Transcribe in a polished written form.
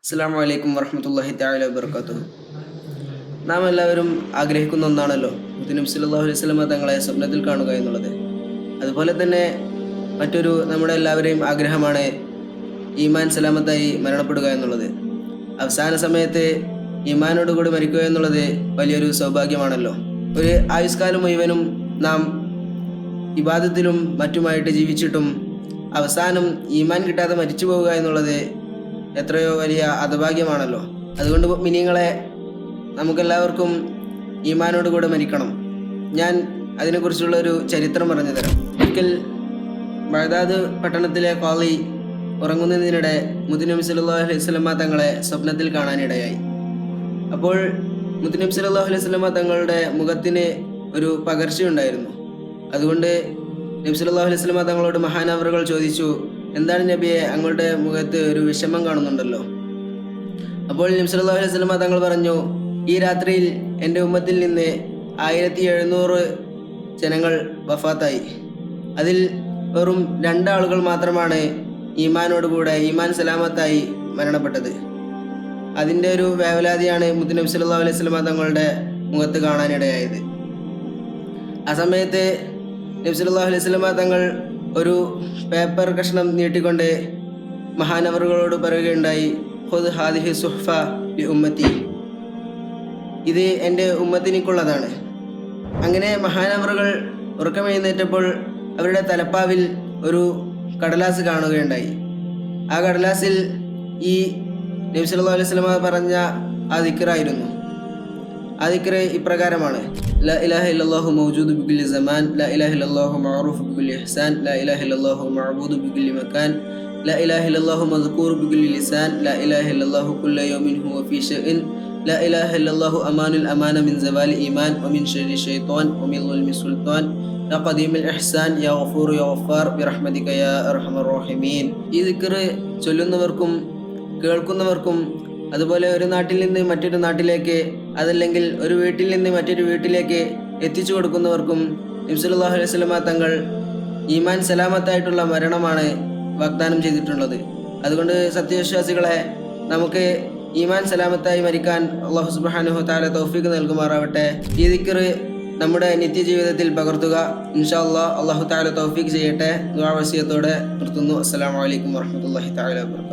അസ്സലാമു അലൈക്കും വറഹ്മത്തുള്ളാഹി തആല വബറകാതുഹു. നാം എല്ലാവരും ആഗ്രഹിക്കുന്ന ഒന്നാണല്ലോ നബി സല്ലല്ലാഹു അലൈഹി വസല്ലമ തങ്ങളെ സ്വപ്നത്തിൽ കാണുക എന്നുള്ളത്. അതുപോലെ തന്നെ മറ്റൊരു നമ്മുടെ എല്ലാവരെയും ആഗ്രഹമാണ് ഈമാൻ സലാമത്തായി മരണപ്പെടുക എന്നുള്ളത്. അവസാന സമയത്ത് ഈമാനോടുകൂടി മരിക്കുക എന്നുള്ളത് വലിയൊരു സൗഭാഗ്യമാണല്ലോ. ഒരു ആയുഷ്കാലം മുഴുവനും നാം ഇബാദത്തിലും മറ്റുമായിട്ട് ജീവിച്ചിട്ടും അവസാനം ഈമാൻ കിട്ടാതെ മരിച്ചു പോവുക എന്നുള്ളത് എത്രയോ വലിയ ഹതഭാഗ്യമാണല്ലോ. അതുകൊണ്ട് മിനിങ്ങളെ നമുക്കെല്ലാവർക്കും ഈമാനോടുകൂടെ മരിക്കണം. ഞാൻ അതിനെക്കുറിച്ചുള്ള ഒരു ചരിത്രം പറഞ്ഞു തരാം. ഒരിക്കൽ ബഗ്ദാദ് പട്ടണത്തിലെ ഖാളി ഉറങ്ങുന്നതിനിടെ മുത്തുനബി സല്ലല്ലാഹു അലൈഹി വസല്ലമ തങ്ങളെ സ്വപ്നത്തിൽ കാണാനിടയായി. അപ്പോൾ മുത്തുനബി സല്ലല്ലാഹു അലൈഹി വസല്ലമ തങ്ങളുടെ മുഖത്തിന് ഒരു പകർച്ചയുണ്ടായിരുന്നു. അതുകൊണ്ട് നബി സല്ലല്ലാഹു അലൈഹി വസല്ലമ തങ്ങളോട് മഹാനവറുകൾ ചോദിച്ചു, എന്താണ് നബിയെ, അങ്ങയുടെ മുഖത്ത് ഒരു വിഷമം കാണുന്നുണ്ടല്ലോ? അപ്പോൾ നബി സല്ലല്ലാഹു അലൈഹി വസല്ലമ തങ്ങൾ പറഞ്ഞു, ഈ രാത്രിയിൽ എൻ്റെ ഉമ്മത്തിൽ നിന്ന് 1700 ജനങ്ങൾ വഫാത്തായി. അതിൽ വെറും 2 ആളുകൾ മാത്രമാണ് ഈമാനോടുകൂടെ ഈമാൻ സലാമത്തായി മരണപ്പെട്ടത്. അതിൻ്റെ ഒരു വേവലാതിയാണ് മുത്തുനബി സല്ലല്ലാഹു അലൈഹി വസല്ലമ തങ്ങളുടെ മുഖത്ത് കാണാനിടയായത്. ആ സമയത്ത് നബി സല്ലല്ലാഹു അലൈഹി വസല്ലമ തങ്ങൾ ഒരു പേപ്പർ കഷ്ണം നീട്ടിക്കൊണ്ട് മഹാനവറുകളോട് പറയുകയുണ്ടായി, ഖുദ് ഹാദിഹി സുഹ്ഫ ലി ഉമ്മത്തി, ഇത് എൻ്റെ ഉമ്മത്തിനിക്കുള്ളതാണ്. അങ്ങനെ മഹാനവറുകൾ ഉറക്കമെഴുന്നേറ്റപ്പോൾ അവരുടെ തലപ്പാവിൽ ഒരു കടലാസ് കാണുകയുണ്ടായി. ആ കടലാസിൽ ഈ നബി സല്ലല്ലാഹു അലൈഹി വസല്ലമ പറഞ്ഞ ആ ദിക്റായിരുന്നു. ആ ദിക്റ് ഇപ്രകാരമാണ്: ലാ ഇലാഹ ഇല്ലല്ലാഹു മൗജൂദു ബികുല്ലി സമാൻ, ലാ ഇലാഹ ഇല്ലല്ലാഹു മഅറൂഫു ബികുല്ലി ഇഹ്സാൻ, ലാ ഇലാഹ ഇല്ലല്ലാഹു മഅബൂദു ബികുല്ലി മകാൻ, ലാ ഇലാഹ ഇല്ലല്ലാഹു മദ്കൂറു ബികുല്ലി ലിസാൻ, ലാ ഇലാഹ ഇല്ലല്ലാഹു കുല്ല യൗമിൻ ഹുവ ഫീ ശഅൻ, ലാ ഇലാഹ ഇല്ലല്ലാഹു അമാനുൽ അമാന മിൻ സവാലി ഈമാൻ വമിൻ ശർരി ശൈത്വാൻ വമിൻ ദുൽമി സുൽത്താൻ, യാ ഖദീമുൽ ഇഹ്സാൻ യാ ഗഫൂർ യാ ഗഫാർ ബിറഹ്മതിക യാ അർഹമർ റഹീമീൻ. ഈ ദിക്റ് ചൊല്ലുന്നവർക്കും കേൾക്കുന്നവർക്കും, അതുപോലെ ഒരു നാട്ടിൽ നിന്ന് മറ്റൊരു നാട്ടിലേക്ക്, അതല്ലെങ്കിൽ ഒരു വീട്ടിൽ നിന്ന് മറ്റൊരു വീട്ടിലേക്ക് എത്തിച്ചു കൊടുക്കുന്നവർക്കും നബി സല്ലല്ലാഹു അലൈഹി വസല്ലമ തങ്ങൾ ഈമാൻ സലാമത്തായിട്ടുള്ള മരണമാണ് വാഗ്ദാനം ചെയ്തിട്ടുള്ളത്. അതുകൊണ്ട് സത്യവിശ്വാസികളെ, നമുക്ക് ഈമാൻ സലാമത്തായി മരിക്കാൻ അല്ലാഹു സുബ്ഹാനഹു തആല തൗഫീഖ് നൽകുമാറാവട്ടെ. ഈ ദിക്റ് നമ്മുടെ നിത്യജീവിതത്തിൽ പകർത്തുക. ഇൻഷാ അല്ലാഹ് അല്ലാഹു തആല തൗഫീഖ് ചെയ്യട്ടെ. ദുആ വസിയത്തോടെ നിർത്തുന്നു. അസ്സലാമു അലൈക്കും വറഹ്മത്തുള്ളാഹി തആല വബറകാതുഹു.